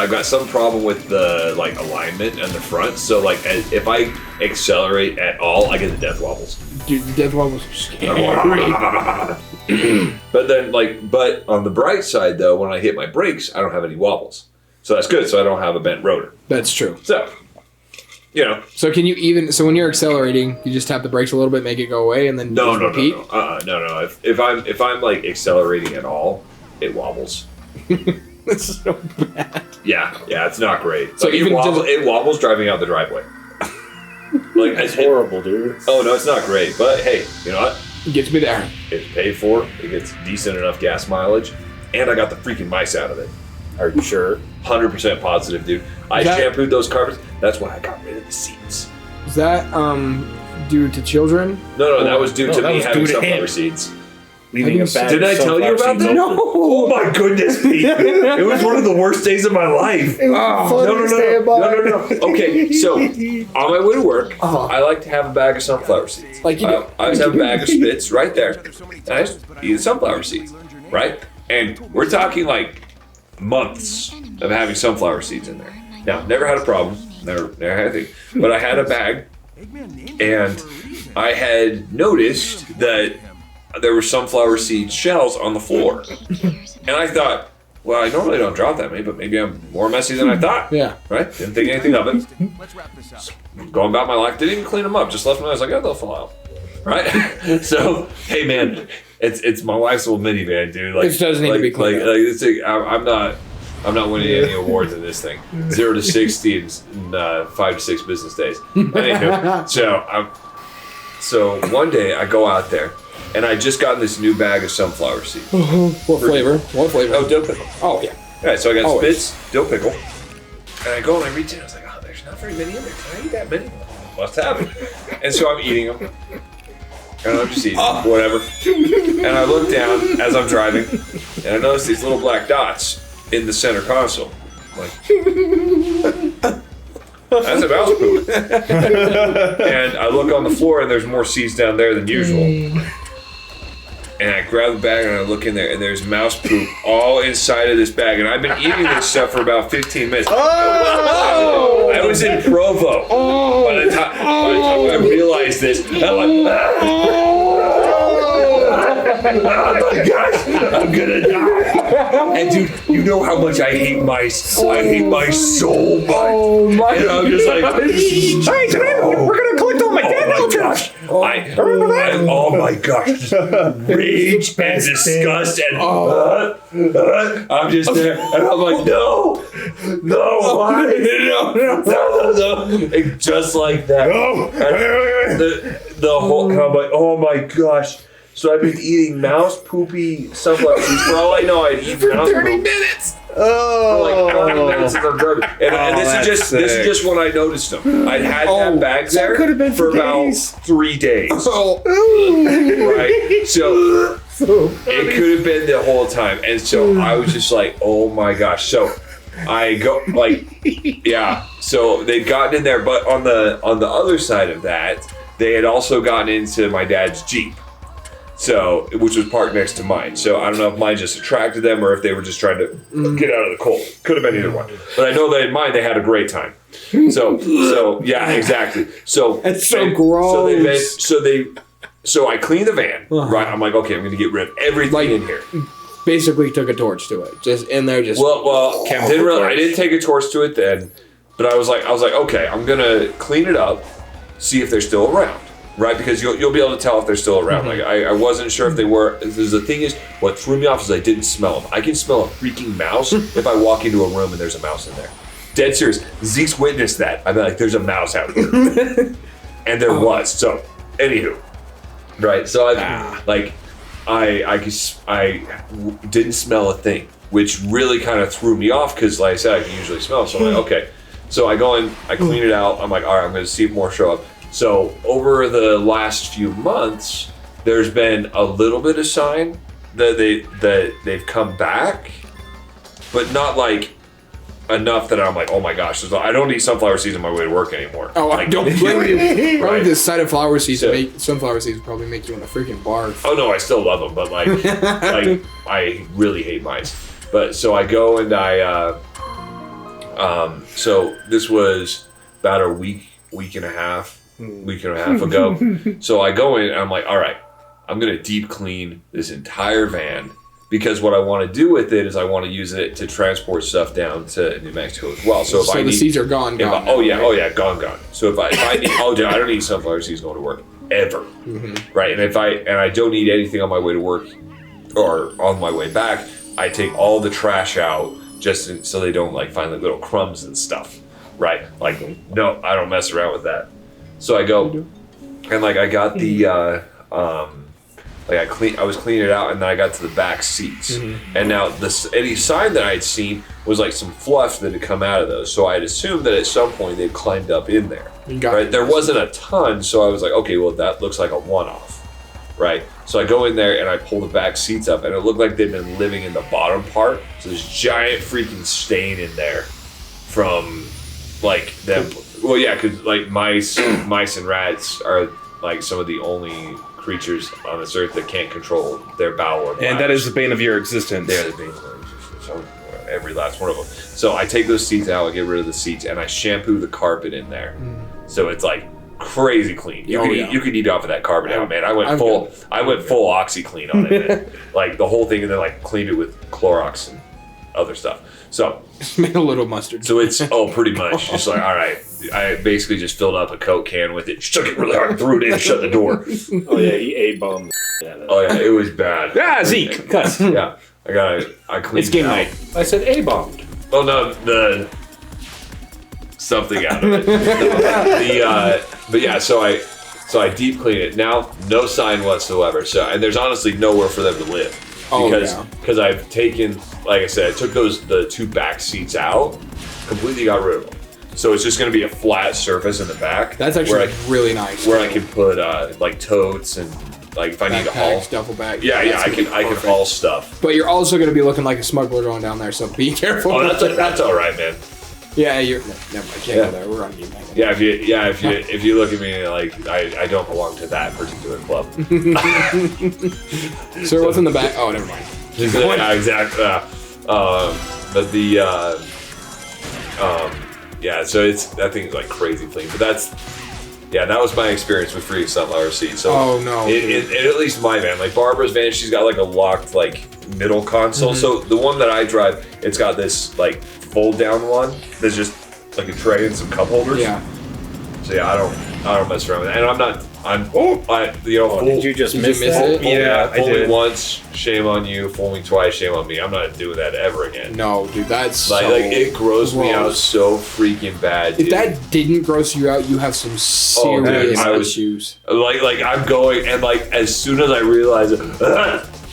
I've got some problem with the like alignment and the front. So like if I accelerate at all, I get the death wobbles. Dude, the death wobbles are scary. But on the bright side though, when I hit my brakes, I don't have any wobbles. So that's good. So I don't have a bent rotor. That's true. So, you know. So can you so when you're accelerating, you just tap the brakes a little bit, make it go away, and then repeat? No. If I'm like accelerating at all, it wobbles. This is so bad. Yeah, it's not great. So like, it wobbles driving out the driveway. Like it's horrible, dude. Oh no, it's not great. But hey, you know what? It gets me there. It's paid for. It gets decent enough gas mileage, and I got the freaking mice out of it. Are you sure? 100% positive, dude. I shampooed those carpets. That's why I got rid of the seats. Is that due to children? No, that was due to me having sunflower seeds. Leaving a bag. Did I tell you about that? No. Oh my goodness, Pete. It was one of the worst days of my life. No. Okay, so on my way to work, I like to have a bag of sunflower seeds. Like you do. I always have a bag of spits right there. And I just eat sunflower seeds, right? And we're talking like months of having sunflower seeds in there. Now, never had a problem. Never had anything. But I had a bag, and I had noticed that there were sunflower seed shells on the floor. And I thought, well, I normally don't drop that many, but maybe I'm more messy than I thought. Yeah. Right? Didn't think anything of it. Going about my life, didn't even clean them up. Just left them. I was like, oh, they'll fall out. Right? So, hey, man, it's my wife's old minivan, dude. Like, it doesn't need to be cleaned up. I'm not winning any awards in this thing. 0 to 60 in 5 to 6 business days. Anywho, so one day I go out there, and I just gotten this new bag of sunflower seeds. What flavor? Oh, dill pickle. Oh, yeah. All right, so I got spits, dill pickle, and I go and I reach in. I was like, oh, there's not very many in there. Can I eat that many? Must have it. And so I'm eating them. And I'm just eating whatever. And I look down as I'm driving, and I notice these little black dots in the center console. I'm like, that's a mouse poop. And I look on the floor, and there's more seeds down there than usual. And I grab the bag and I look in there, and there's mouse poop all inside of this bag. And I've been eating this stuff for about 15 minutes. I was in Provo by the time I realized this. I'm like, oh my gosh, I'm gonna die. And dude, you know how much I hate mice. I hate mice so much. Oh my and I'm just like, hey, today we're gonna collect all my dead skeletons. Oh my gosh. Rage and disgust and I'm just there and I'm like, no, why? No. And just like that. The whole, and I'm like, oh my gosh. So I've been eating mouse poopy sunflower seeds. For all I know, I'd eat mouse 30 minutes. Oh, like 30 minutes since I'm driving. And this is just when I noticed them. I'd had that bag there for about 3 days. Right? So it could have been the whole time. And so I was just like, oh my gosh. So I go like, yeah. So they'd gotten in there, but on the other side of that, they had also gotten into my dad's Jeep. So, which was parked next to mine. So I don't know if mine just attracted them or if they were just trying to get out of the cold. Could have been either one. But I know that in mine they had a great time. So yeah, exactly. So it's so gross. So I cleaned the van. Right, I'm like, okay, I'm going to get rid of everything in here. Basically, took a torch to it, just in there, just. Well, I didn't take a torch to it then, but I was like, okay, I'm going to clean it up, see if they're still around. Right, because you'll be able to tell if they're still around. Like I wasn't sure if they were. The thing is, what threw me off is I didn't smell them. I can smell a freaking mouse if I walk into a room and there's a mouse in there. Dead serious. Zeke's witnessed that. I'm like, there's a mouse out here, and there was. So, anywho, right. So I didn't smell a thing, which really kind of threw me off because, like I said, I can usually smell. So I'm like, okay. So I go in, I clean it out. I'm like, all right, I'm going to see if more show up. So over the last few months, there's been a little bit of sign that they've come back, but not like enough that I'm like, oh my gosh, I don't eat sunflower seeds on my way to work anymore. Oh, like, I don't blame you. Probably right. the sight of flower seeds, sunflower seeds probably make you want to freaking barf. Oh no, I still love them, but like I really hate mice. But so I go and So this was about a week and a half ago. So I go in and I'm like, all right, I'm going to deep clean this entire van because what I want to do with it is I want to use it to transport stuff down to New Mexico as well. So if the seeds are gone. Gone. So if I need, dude, I don't need sunflower seeds going to work ever, right? And I don't need anything on my way to work or on my way back, I take all the trash out just so they don't like find like little crumbs and stuff, right? Like, no, I don't mess around with that. So I go and like I got the I was cleaning it out, and then I got to the back seats. And now any sign that I had seen was like some fluff that had come out of those. So I had assumed that at some point they'd climbed up in there. Right? There wasn't a ton, so I was like, okay, well that looks like a one-off, right? So I go in there and I pull the back seats up, and it looked like they'd been living in the bottom part. So there's giant freaking stain in there from like them. Well, yeah, because like mice and rats are like some of the only creatures on this earth that can't control their bowel or bladder. And that is the bane of your existence. They're the bane of our existence. So every last one of them. So I take those seats out, I get rid of the seats, and I shampoo the carpet in there. So it's like crazy clean. You could eat off of that carpet out, man. I went full OxyClean on it, man. Like the whole thing, and then like cleaned it with Clorox and other stuff. So made a little mustard. So it's pretty much just like, all right. I basically just filled up a Coke can with it, shook it really hard, threw it in, shut the door. Oh yeah, he A-bombed. Oh yeah, it was bad. Yeah, Zeke, cuss. Yeah, I cleaned. It's game it out. night. I said A-bombed. Oh no, the something out of it. But yeah, so I deep clean it. Now, no sign whatsoever. So, and there's honestly nowhere for them to live because I've taken, like I said, I took the two back seats out, completely got rid of them. So it's just going to be a flat surface in the back. That's actually really nice. Where I can put like totes and like if I need to haul duffel bag. Yeah, I can haul stuff. But you're also going to be looking like a smuggler going down there, so be careful. Oh, that's all right, man. Yeah, never mind. Can't go there. We're on game night. Yeah, if you look at me like I don't belong to that particular club. Sir, what's in the back? Oh, never mind. Yeah, exactly. But the yeah, so that thing's like crazy clean. But that was my experience with free sunflower seeds. So at least my van, like Barbara's van, she's got like a locked like middle console. So the one that I drive, it's got this like fold down one that's just like a tray and some cup holders. Yeah. So yeah, I don't mess around with it. And did you just miss it? Yeah, fool me once, shame on you. Fool me twice, shame on me. I'm not doing that ever again. No, dude, that's like it grossed me out so freaking bad. Dude. If that didn't gross you out, you have some serious issues. Like I'm going, and like as soon as I realize it,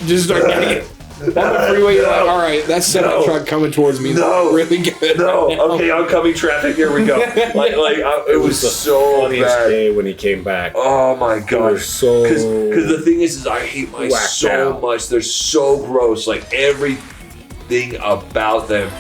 just start getting it. On the freeway, you're like, all right, that semi truck coming towards me is really good. No, okay, oncoming traffic. Here we go. It was so funniest bad. day when he came back. Oh my god! Because the thing is I hate mice so much. They're so gross. Like everything about them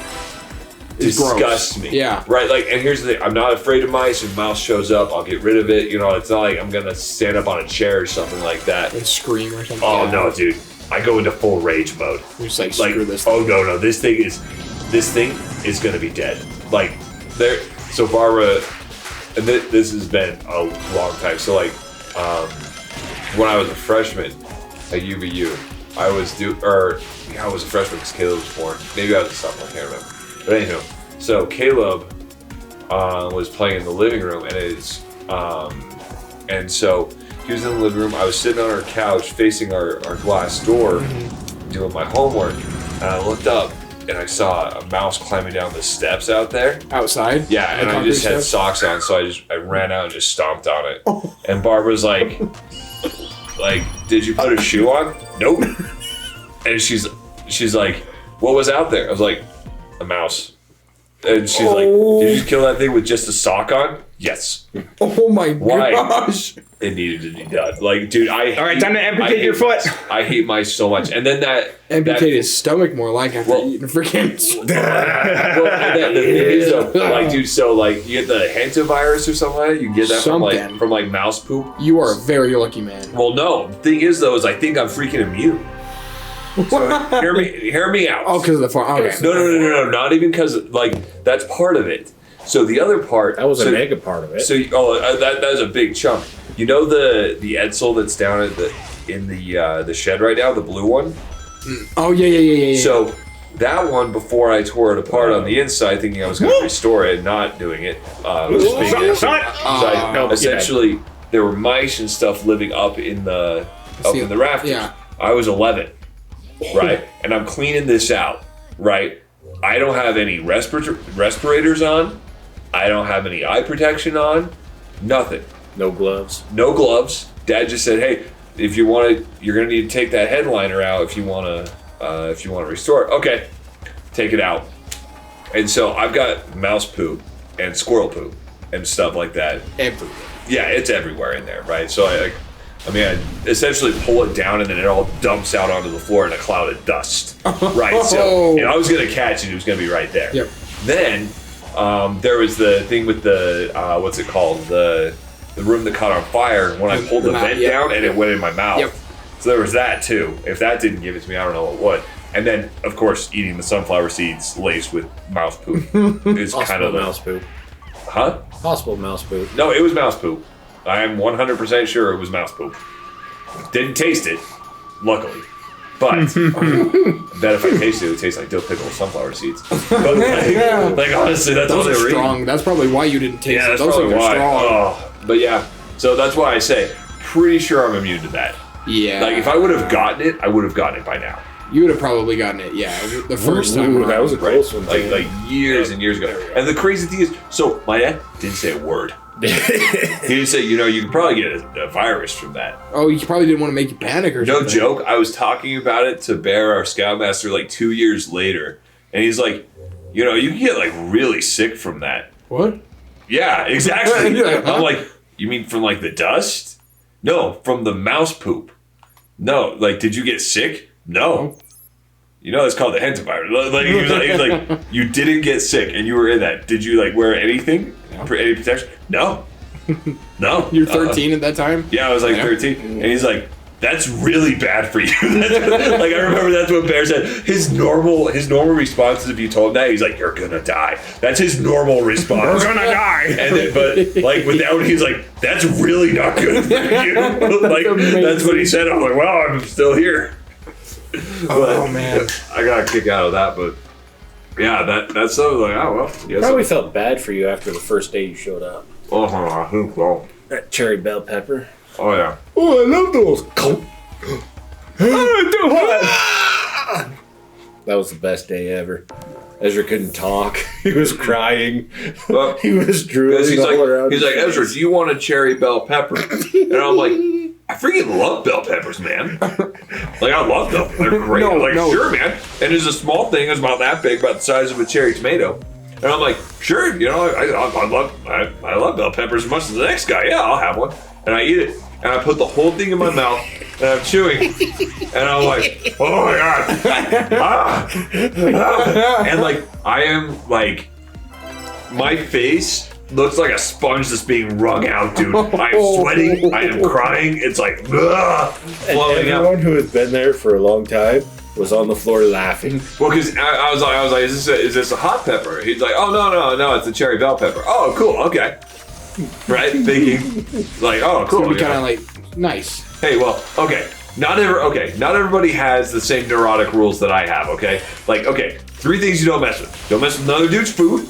disgusts me. Yeah. Right. Like, and here's the thing: I'm not afraid of mice. If a mouse shows up, I'll get rid of it. You know, it's not like I'm gonna stand up on a chair or something like that and scream or something. Oh no, dude! I go into full rage mode. You're just like, screw this thing. Oh no, this thing is gonna be dead. Like so Barbara, and this has been a long time. So like, when I was a freshman at UVU, I was a freshman because Caleb was born. Maybe I was a sophomore, I can't remember. But anyhow, so Caleb was playing in the living room, and so. He was in the living room. I was sitting on our couch facing our glass door doing my homework. And I looked up and I saw a mouse climbing down the steps out there. Outside? Yeah, and I just had socks on, so I ran out and just stomped on it. And Barbara's like, did you put a shoe on? Nope. And she's like, what was out there? I was like, a mouse. And she's like, did you kill that thing with just a sock on? Yes. Oh my gosh. It needed to be done. Like, dude, all right, time to amputate your foot. I hate mice so much. And then amputate his stomach more like after eating freaking. The thing is though, like, dude, so like you get the hantavirus or something like that. You get that from mouse poop. You are a very lucky man. Well, no. The thing is though, I think I'm freaking immune. So hear me out. Oh, because of the farm. Okay. No. Not even because like that's part of it. So the other part That was a mega part of it. So that's a big chunk. You know the Edsel that's down at in the shed right now, the blue one. Oh yeah. So that one, before I tore it apart on the inside, thinking I was going to restore it, not doing it. Essentially, there were mice and stuff living up in the rafters. Yeah. I was 11, right? And I'm cleaning this out, right? I don't have any respirators on. I don't have any eye protection on. Nothing. No gloves. No gloves. Dad just said, "Hey, if you want to, you're gonna need to take that headliner out if you want to restore it." Okay, take it out. And so I've got mouse poop and squirrel poop and stuff like that. Everywhere. Yeah, it's everywhere in there, right? So I essentially pull it down and then it all dumps out onto the floor in a cloud of dust, right? So I was gonna catch it; it was gonna be right there. Yep. Then there was the thing with the what's it called, the room that caught on fire when I pulled the vent down and it went in my mouth. Yep. So there was that too. If that didn't give it to me, I don't know what would. And then, of course, eating the sunflower seeds laced with mouse poop is kind of mouse poop. Huh? Possible mouse poop. No, it was mouse poop. I am 100% sure it was mouse poop. Didn't taste it, luckily. But I bet if I tasted it, it would taste like dill pickle with sunflower seeds. But like honestly, that's all Those they are were strong. eating. That's probably why you didn't taste Yeah, it. that's Those probably things are why. strong. Oh, but yeah, so that's why I say, pretty sure I'm immune to that. Yeah. Like if I would have gotten it, I would have gotten it by now. You would have probably gotten it, yeah, the first time. Ooh, that was a close one. Like years and years ago. And the crazy thing is, so my dad didn't say a word. He didn't say, you could probably get a virus from that. Oh, you probably didn't want to make you panic or something. No joke. I was talking about it to Bear, our scoutmaster, like 2 years later, and he's like, you can get like really sick from that. What? Yeah, exactly. Like, huh? I'm like, you mean from like the dust? No, from the mouse poop. No, like, did you get sick? No. It's called the hantavirus. Like, he was like, you didn't get sick, and you were in that. Did you like wear anything? Any protection? No. No. You're 13 at that time? Yeah, I was like 13, and he's like, "That's really bad for you." Like I remember that's what Bear said. His normal response is if you told him that, he's like, "You're gonna die." That's his normal response. We're gonna die. And then, but like with that one, he's like, "That's really not good for you." Like that's what he said. I'm like, "Well, I'm still here." Oh man, I got a kick out of that, but yeah, that's so like, oh well. Yes, Probably felt bad for you after the first day you showed up. Oh, I think so. That cherry bell pepper. Oh yeah. Oh, I love those. That was the best day ever. Ezra couldn't talk. He was crying. Well, he was drooling all around. He's like, Ezra, do you want a cherry bell pepper? And I'm like, I freaking love bell peppers, man. Like, I love them. They're great. No, I'm like, no. sure, man. And it's a small thing. It's about that big, about the size of a cherry tomato. And I'm like, sure, I love bell peppers as much as the next guy. Yeah, I'll have one. And I eat it. And I put the whole thing in my mouth. And I'm chewing. And I'm like, oh my God. And like, I am like, my face looks like a sponge that's being wrung out, dude. I am sweating. I am crying. It's like, flowing out. Everyone who has been there for a long time was on the floor laughing. Well, because I was like, is this a hot pepper? He's like, oh no, it's a cherry bell pepper. Oh, cool, okay. Right, thinking like, oh, cool. So kind of like nice. Hey, well, okay. Not everybody has the same neurotic rules that I have. Okay, like, okay, 3 things you don't mess with. Don't mess with another dude's food.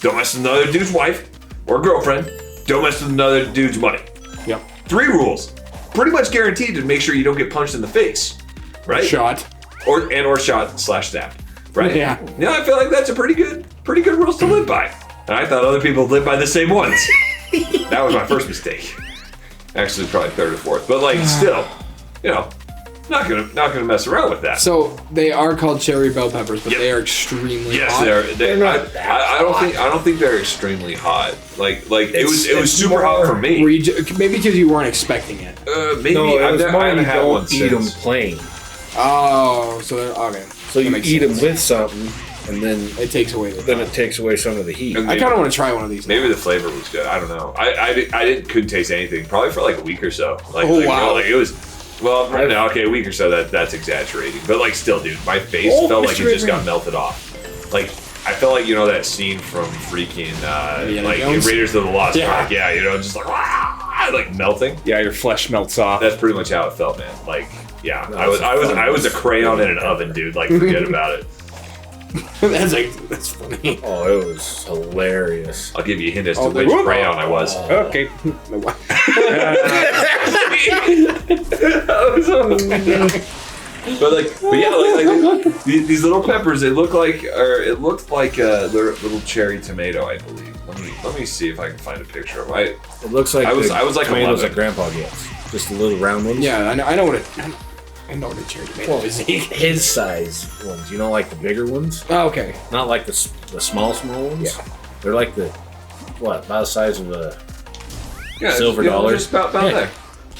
Don't mess with another dude's wife or girlfriend. Don't mess with another dude's money. Yep. 3 rules, pretty much guaranteed to make sure you don't get punched in the face, right? Shot. Or shot/stabbed, right? Yeah. Yeah, I feel like that's a pretty good rules to live by. And I thought other people lived by the same ones. That was my first mistake. Actually, probably 3rd or 4th, but like still, not gonna mess around with that. So they are called cherry bell peppers, but Yep. they are extremely Yes, hot. they're not that I don't think they're extremely hot. Like it was it's super more- hot for Were me. you maybe because you weren't expecting it? Maybe No, it was I more haven't you had one don't eat them since. plain. Oh, so they're okay. So you makes eat them sense. with something, and then It takes away the. it takes away some of the heat. And I kind of want to try one of these. Maybe the flavor was good. I don't know. I couldn't taste anything probably for like a week or so. Like, Oh, like, wow. Like it was Well, no, okay, a week or so, that's exaggerating. But, like, still, dude, my face felt like it just got melted off. Like, I felt like, that scene from freaking, Raiders of the Lost Ark. Yeah, just like melting. Yeah, your flesh melts off. That's pretty much how it felt, man. Like, yeah, I was a crayon in an oven, dude. Like, forget about it. That's funny. Oh, it was hilarious. I'll give you a hint as to which crayon I was. Okay. But yeah, these little peppers, it looked like they're little cherry tomato, I believe. Let me see if I can find a picture of it. It looks like I was like tomatoes that Grandpa gets, just the little round ones. Yeah, I know what a cherry tomato is. His size ones, like the bigger ones. Oh, okay. Not like the small ones. Yeah, they're like about the size of a silver dollar. dollars. About there.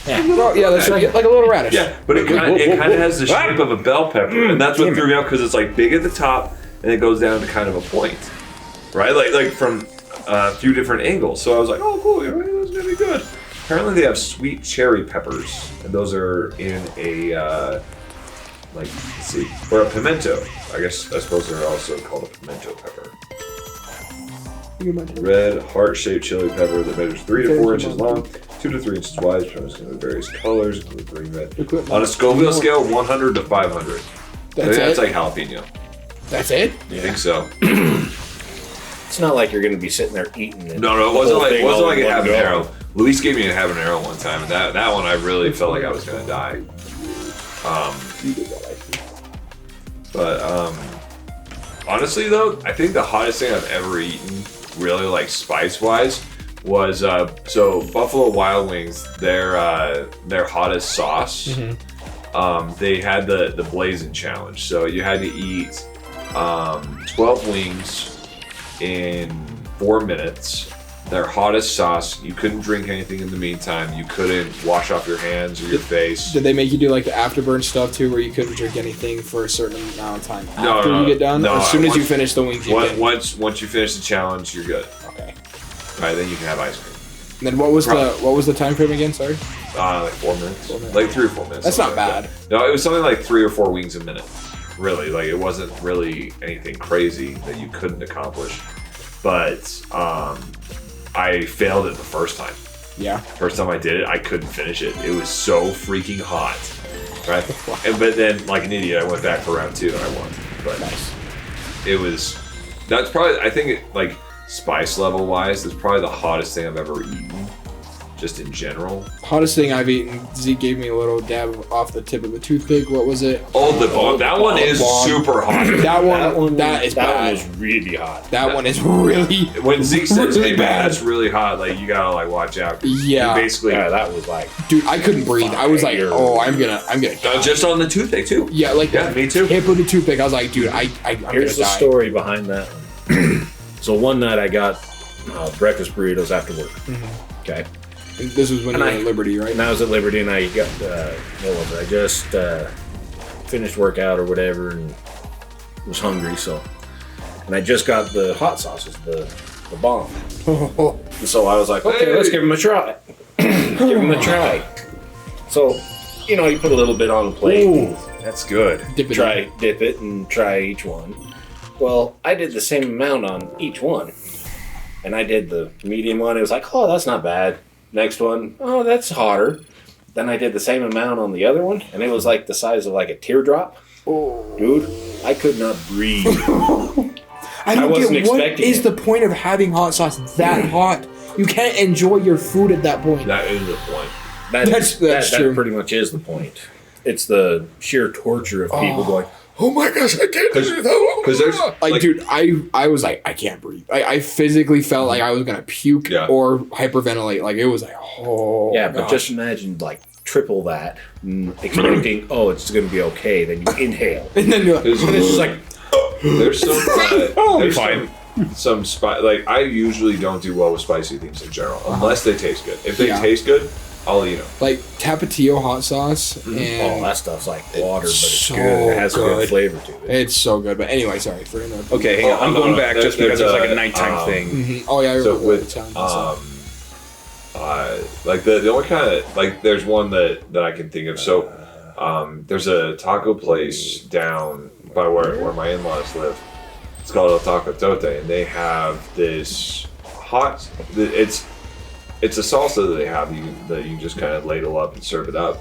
Yeah, that's like a little radish. Yeah, but it kind of has the shape of a bell pepper, and that's what threw me out because it's like big at the top and it goes down to kind of a point, right? Like from a few different angles. So I was like, oh, cool, that's gonna be good. Apparently, they have sweet cherry peppers, and those are in a let's see, or a pimento. I suppose they're also called a pimento pepper. Red heart-shaped chili pepper that measures 3 to 4 inches long, 2 to 3 inches wide, shows in various colors, including green, red. On a Scoville scale, 100 to 500. That's like jalapeno. That's it? You think so? It's not like you're going to be sitting there eating it. No, it wasn't like a habanero. Luis gave me a habanero one time, and that one I really felt like I was going to die. But honestly, though, I think the hottest thing I've ever eaten, really like spice-wise, was so Buffalo Wild Wings. Their hottest sauce. Mm-hmm. They had the Blazing Challenge, so you had to eat 12 wings in 4 minutes. Their hottest sauce. You couldn't drink anything in the meantime. You couldn't wash off your hands or your face. Did they make you do like the afterburn stuff too, where you couldn't drink anything for a certain amount of time after you get done? No, as soon as you finish the wings, once you finish the challenge, you're good. Okay. All right, then you can have ice cream. And then what was the time frame again? Sorry. Like 4 minutes. Like 3 or 4 minutes. That's not bad. No, it was something like 3 or 4 wings a minute. Really, like it wasn't really anything crazy that you couldn't accomplish. But I failed it the first time. Yeah. First time I did it, I couldn't finish it. It was so freaking hot. Right? But then, like an idiot, I went back for round 2 and I won. But nice. That's probably, I think it, like, spice level wise, it's probably the hottest thing I've ever eaten. Just in general. Hottest thing I've eaten. Zeke gave me a little dab off the tip of the toothpick. What was it? Oh, that one is super hot. That one is bad. That one is really hot. That one is really. When Zeke says, really "Hey, bad. man, it's really hot," like you gotta like watch out. Yeah. Basically, that was like, dude, I couldn't breathe. I was like, oh, I'm gonna die. Just on the toothpick too. Yeah, like me too. Tip of the toothpick. I was like, dude, I'm here's the gonna die. story behind that one. So one night I got breakfast burritos after work. Mm-hmm. Okay. And this was when you were at Liberty, right? And I was at Liberty, and I got what was it? I just finished workout or whatever, and was hungry. And I just got the hot sauces, the bomb. And so I was like, okay, let's give them a try. So, you put a little bit on the plate. Ooh, that's good. Dip it, and try each one. Well, I did the same amount on each one, and I did the medium one. It was like, oh, that's not bad. Next one, oh, that's hotter. Then I did the same amount on the other one, and it was like the size of like a teardrop. Oh, dude, I could not breathe. I wasn't expecting. What is the point of having hot sauce that hot? You can't enjoy your food at that point. That is the point. That's true. That pretty much is the point. It's the sheer torture of people going, oh my gosh, I can't do that. Because there's dude, I was like, I can't breathe. I physically felt like I was gonna puke or hyperventilate. Like it was like, oh yeah. But just imagine like triple that, expecting it's gonna be okay. Then you inhale, and then you're like, it's just like there's some spice. Like I usually don't do well with spicy things in general, unless they taste good. If they taste good, I'll eat them. Like Tapatio hot sauce. And that stuff's like water, but it's good. It has a good flavor to it. It's so good. But anyway, sorry for interrupting. Okay, hang on. I'm going back just because it's like a nighttime thing. Mm-hmm. Oh yeah, so with Like the only kind of like there's one that I can think of. So there's a taco place down by where my in-laws live. It's called El Taco Tote, and they have this hot. It's a salsa that they have that you just kind of ladle up and serve it up,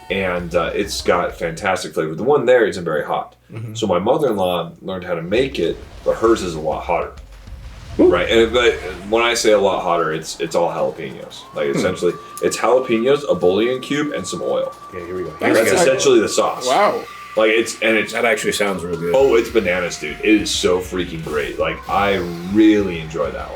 and it's got fantastic flavor. The one there isn't very hot, so my mother-in-law learned how to make it, but hers is a lot hotter. Ooh. Right, but when I say a lot hotter, it's all jalapenos. Like essentially, it's jalapenos, a bouillon cube, and some oil. Okay, here we go. That's essentially the sauce. Wow. Like it's that actually sounds real good. Oh, it's bananas, dude! It is so freaking great. Like I really enjoy that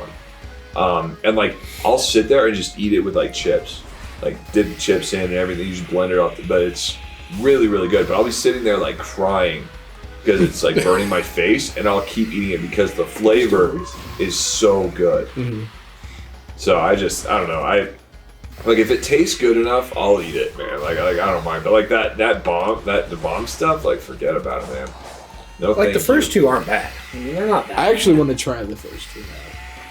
one. And like I'll sit there and just eat it with like chips, like dip the chips in and everything. You just blend it off. But it's really really good. But I'll be sitting there like crying because it's like burning my face, and I'll keep eating it because the flavor is so good. Mm-hmm. So I don't know. Like if it tastes good enough, I'll eat it, man. Like I don't mind. But like the bomb stuff, like forget about it, man. No, like the first two aren't bad. I mean, they're not bad. I actually want to try the first two now.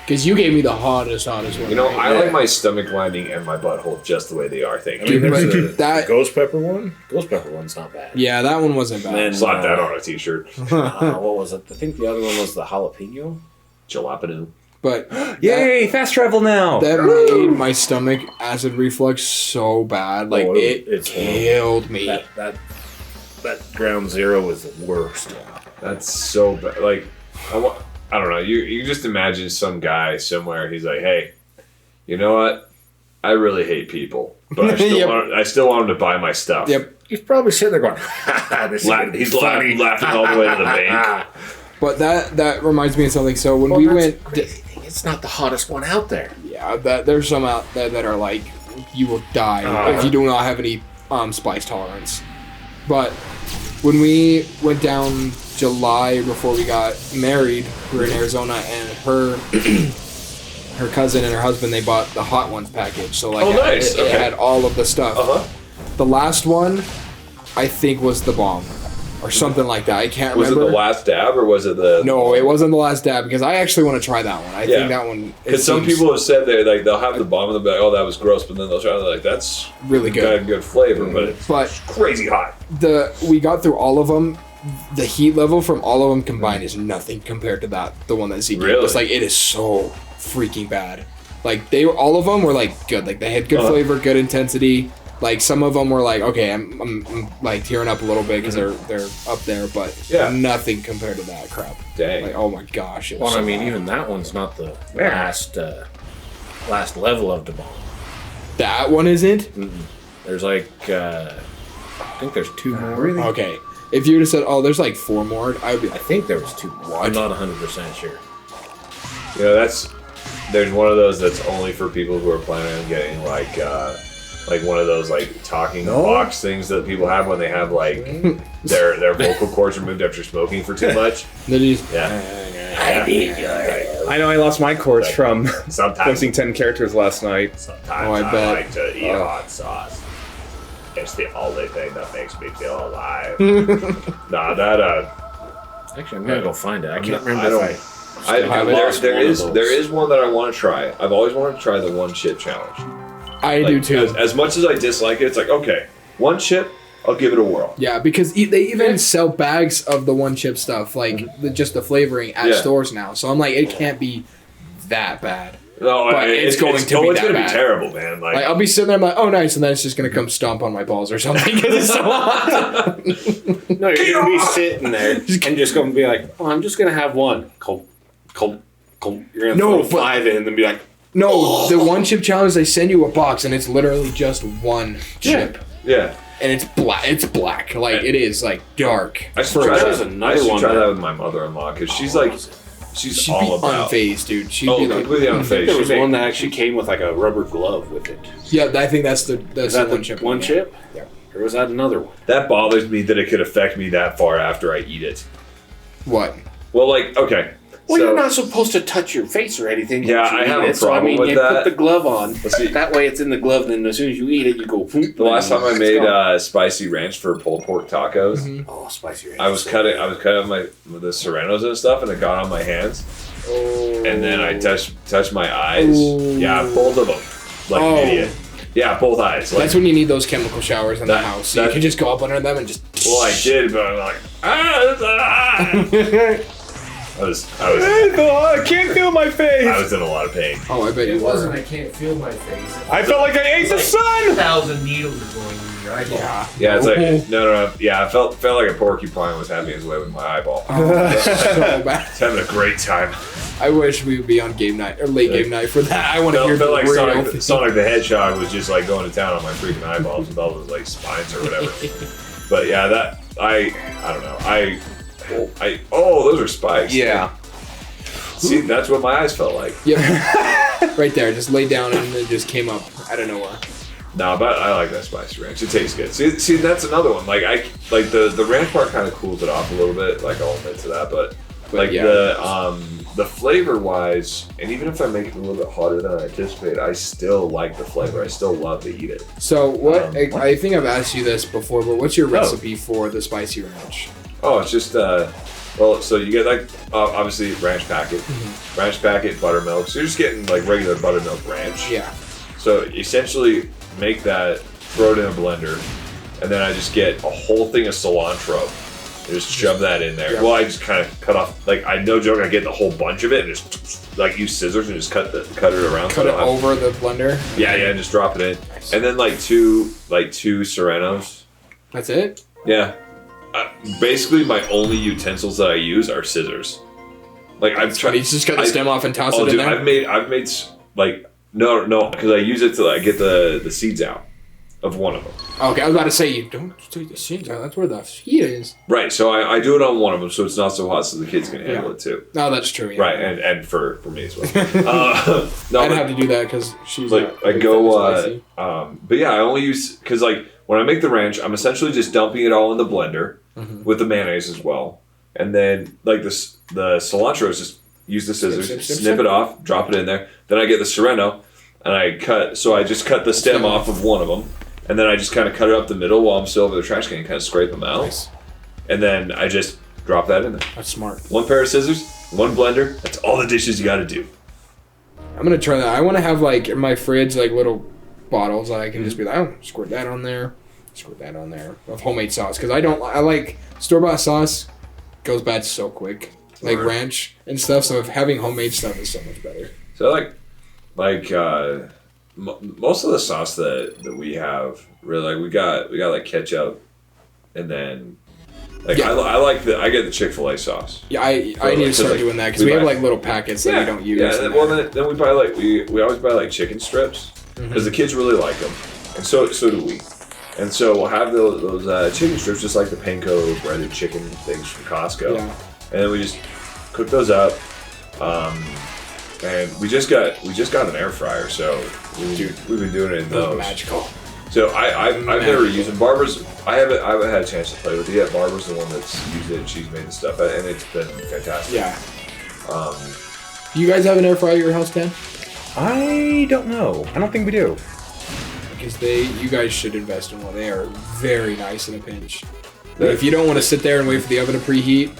Because you gave me the hottest one. You know, I like my stomach lining and my butthole just the way they are. Thank you. The ghost pepper one. Ghost pepper one's not bad. Yeah, that one wasn't bad. Then slap that on a t-shirt. What was it? I think the other one was the jalapeno. Jalapeno. But yay, fast travel now. That made my stomach acid reflux so bad. Like it killed me. That ground zero was the worst. That's so bad. Like I don't know. You just imagine some guy somewhere. He's like, hey, you know what? I really hate people, but I still want him to buy my stuff. Yep. He's probably sitting there going, he's laughing all the way to the bank. But that reminds me of something. So when we went, it's not the hottest one out there. Yeah, there's some out there that are like you will die if you do not have any spice tolerance. But when we went down July before we got married, we were in Arizona, and her cousin and her husband, they bought the hot ones package. So like nice. it had all of the stuff. The last one, I think, was the bomb. Or something like that. I can't remember. Was it the last dab or was it the... No, it wasn't the last dab because I actually want to try that one. I think that one... Because some people have said they'll have the bomb and they'll be like, oh, that was gross, but then they'll try it like, that's really good. Got a good flavor, but it's crazy hot. We got through all of them. The heat level from all of them combined is nothing compared to the one that Zeke gave us. Like, it is so freaking bad. Like, all of them were like good. Like, they had good flavor, good intensity. Like some of them were like, okay, I'm like tearing up a little bit because they're up there, but nothing compared to that crap. Dang. Like, oh my gosh. Well, I mean, even that one's not the last level of the bomb. That one isn't? Mm-mm. There's like, I think there's 2 more. Really? Okay. If you would have said, oh, there's like 4 more, I would be like, I think there was 2 more. I'm not 100% sure. You know, there's one of those that's only for people who are planning on getting like one of those like talking box things that people have when they have like their vocal cords removed after smoking for too much. I know I lost my cords from posting 10 characters last night. Sometimes I like to eat hot sauce. It's the only thing that makes me feel alive. Actually, I'm gonna go find it. I can't remember there is one that I want to try. I've always wanted to try the 1 chip challenge. I do too. As much as I dislike it, it's like, okay, 1 chip, I'll give it a whirl. Yeah, because they even sell bags of the 1 chip stuff, like just the flavoring at stores now. So I'm like, it can't be that bad. No, but it's going to be be terrible, man. Like I'll be sitting there, I'm like, oh, nice, and then it's just gonna come stomp on my balls or something because it's so hot. No, you're gonna be sitting there and just gonna be like, oh, I'm just gonna have 1. Cold. You're gonna throw 5 in and be like. No, the 1 chip challenge, they send you a box and it's literally just 1 chip. Yeah. And it's black. It's black. Like, it is, like, dark. I should try that with my mother-in-law because she's like, she'd all about... unfazed, dude. She'd be like... completely unfazed. I think there was one that actually came with, like, a rubber glove with it. Yeah, I think that's the 1 chip. 1 chip? Yeah. Or was that another one? That bothers me that it could affect me that far after I eat it. What? Well, like, okay... Well, you're not supposed to touch your face or anything. Yeah, I have a problem with you that. Put the glove on. That way it's in the glove, and then as soon as you eat it, you go... The last time I made spicy ranch for pulled pork tacos, oh, spicy ranch. I was cutting the serranos and stuff, and it got on my hands. Oh. And then I touched my eyes. Oh. Yeah, both of them. like an idiot. Yeah, both eyes. Like, that's when you need those chemical showers in the house. So you can just go up under them and just. Well, I did, but I'm like, I can't feel my face. I was in a lot of pain. Oh, I bet you It wasn't. were. I can't feel my face. I felt like I ate the sun. 1,000 needles are going in your eyeball. Yeah. Yeah, it's like no. Yeah, I felt like a porcupine was having his way with my eyeball. So bad. It's having a great time. I wish we would be on game night or late game night for that. I want to hear Felt the like real Sonic the Hedgehog was just like going to town on my freaking eyeballs with all those like spines or whatever. But yeah, that I don't know. Those are spikes. Yeah. See, that's what my eyes felt like. Yep. Right there, just laid down and it just came up out of nowhere. No, but I like that spicy ranch. It tastes good. See, that's another one. Like the ranch part kind of cools it off a little bit. Like I'll admit to that, but like yeah. the flavor wise, and even if I make it a little bit hotter than I anticipate, I still like the flavor. I still love to eat it. So what? I think I've asked you this before, but what's your recipe for the spicy ranch? Oh, it's just well, so you get like obviously ranch packet, buttermilk. So you're just getting like regular buttermilk ranch. Yeah. So essentially, make that, throw it in a blender, and then I just get a whole thing of cilantro. I just shove that in there. Yeah. Well, I just kind of cut off, like no joke, I get the whole bunch of it and just like use scissors and just cut it around. Cut it over the blender. Yeah, and just drop it in, and then like two Serranos. That's it. Yeah. Basically, my only utensils that I use are scissors. Like I'm trying. You just cut the stem off and toss it in there. I've made like no, because I use it to like get the seeds out of one of them. Okay, I was about to say you don't take the seeds out. That's where the heat is. Right. So I do it on one of them, so it's not so hot, so the kids can handle it too. No, that's true. Yeah. Right, and for me as well. No, I'd have to do that because she's like I go. But yeah, I only use because like when I make the ranch, I'm essentially just dumping it all in the blender with the mayonnaise as well, and then like the cilantro is just use the scissors, snip it off, drop it in there. Then I get the serrano, and I cut. So I just cut the stem off of one of them, and then I just kind of cut it up the middle while I'm still over the trash can and kind of scrape them out. Nice. And then I just drop that in there. That's smart. One pair of scissors, one blender. That's all the dishes you got to do. I'm gonna try that. I want to have like in my fridge like little bottles that I can just be like, oh, squirt that on there of homemade sauce because I like store-bought sauce goes bad so quick, like ranch and stuff. So if having homemade stuff is so much better. So most of the sauce that we have, really, like we got like ketchup, and then like I get the Chick-fil-A sauce. Yeah, I need to start doing that because we have like little packets that we don't use. Yeah, well then we buy like we always buy like chicken strips because the kids really like them, and so do we. And so we'll have those chicken strips, just like the panko breaded chicken things from Costco, and then we just cook those up. And we just got an air fryer, so we've been doing it in those. Magical. So I've never used them. Barbara's I haven't had a chance to play with it yet. Barbara's the one that's used it and she's made the stuff, and it's been fantastic. Yeah. Do you guys have an air fryer at your house, Dan? I don't know. I don't think we do. Because you guys should invest in one. They are very nice in a pinch. If you don't want to sit there and wait for the oven to preheat.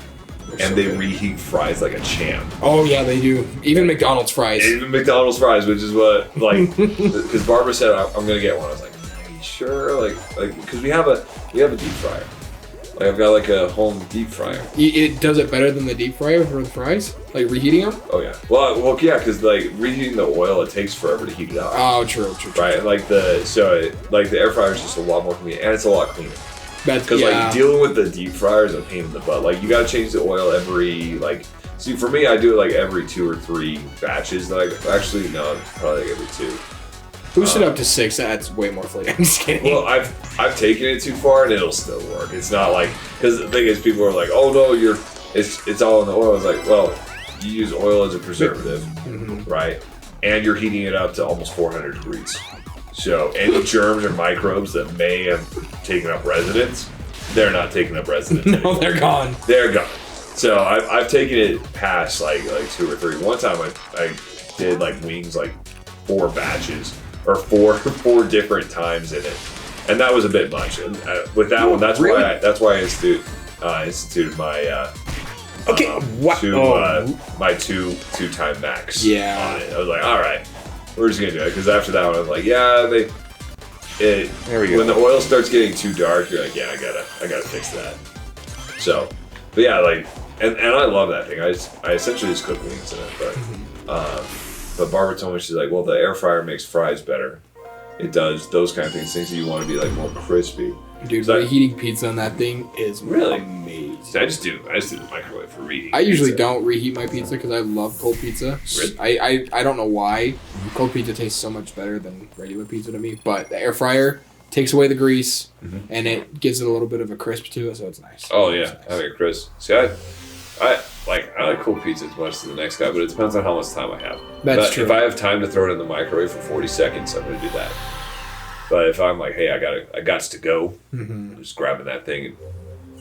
And they reheat fries like a champ. Oh yeah, they do. Even McDonald's fries. Even McDonald's fries, which is what because Barbara said I'm gonna get one. I was like, are you sure? Like because we have a deep fryer. Like I've got like a home deep fryer. It does it better than the deep fryer for the fries? Like reheating them? Oh yeah. Well yeah, because like reheating the oil, it takes forever to heat it up. Oh, true. Right, and like the air fryer is just a lot more convenient, and it's a lot cleaner. Because like dealing with the deep fryer is a pain in the butt. Like you gotta change the oil every See, for me, I do it like every 2 or 3 batches. Probably like every 2. Boost it up to 6. That's way more flavor. I'm just kidding. Well, I've taken it too far, and it'll still work. It's not like because the thing is, people are like, "Oh no, it's all in the oil." It's like, well, you use oil as a preservative, right? And you're heating it up to almost 400 degrees. So any germs or microbes that may have taken up residence, they're not taking up residence. No, anymore. they're gone. They're gone. So I've taken it past like 2 or 3. One time I did like wings like 4 batches or 4 different times in it, and that was a bit much. And with that one, that's why I instituted my my 2-time max. Yeah. On it. I was like, all right. we're just gonna do it because after that one, I was like, yeah, There we go. When the oil starts getting too dark, you're like, yeah, I gotta fix that. So, but yeah, like, and I love that thing. I essentially just cook wings in it, but Barbara told me, she's like, well, the air fryer makes fries better. It does those kind of things that you want to be like more crispy. Dude, So reheating pizza on that thing is Really? amazing. I just do the microwave for reheating. I usually pizza. don't reheat my pizza because I love cold pizza. Really? I don't know why. Cold pizza tastes so much better than regular pizza to me. But the air fryer takes away the grease and it gives it a little bit of a crisp to it, so it's nice. Oh yeah, I mean, Chris. See, I like cold pizza as much as the next guy, but it depends on how much time I have. That's true. If I have time to throw it in the microwave for 40 seconds, I'm gonna do that. But if I'm like, hey, I got to go, I'm just grabbing that thing and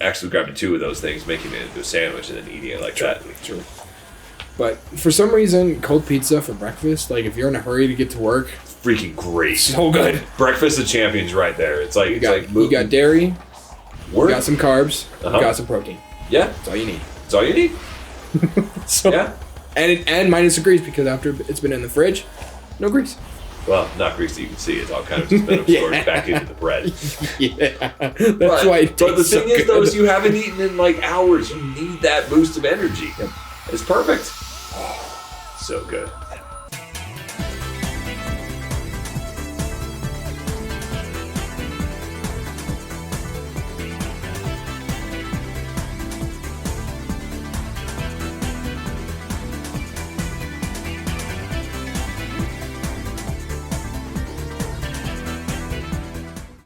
actually grabbing 2 of those things, making it into a sandwich, and then eating it like that. True. But for some reason, cold pizza for breakfast, like if you're in a hurry to get to work, Freaking great. so good. Breakfast of champions right there. It's like, You got dairy, you got some carbs, you got some protein. Yeah, That's all you need. that's all you need. So, Yeah. and minus the grease because after it's been in the fridge, no grease. Well, not grease that you can see. It's all kind of just been absorbed Yeah. back into the bread. Yeah, that's why it But the tastes so thing is, good. though, is you haven't eaten in like hours. You need that boost of energy. It's perfect. So good.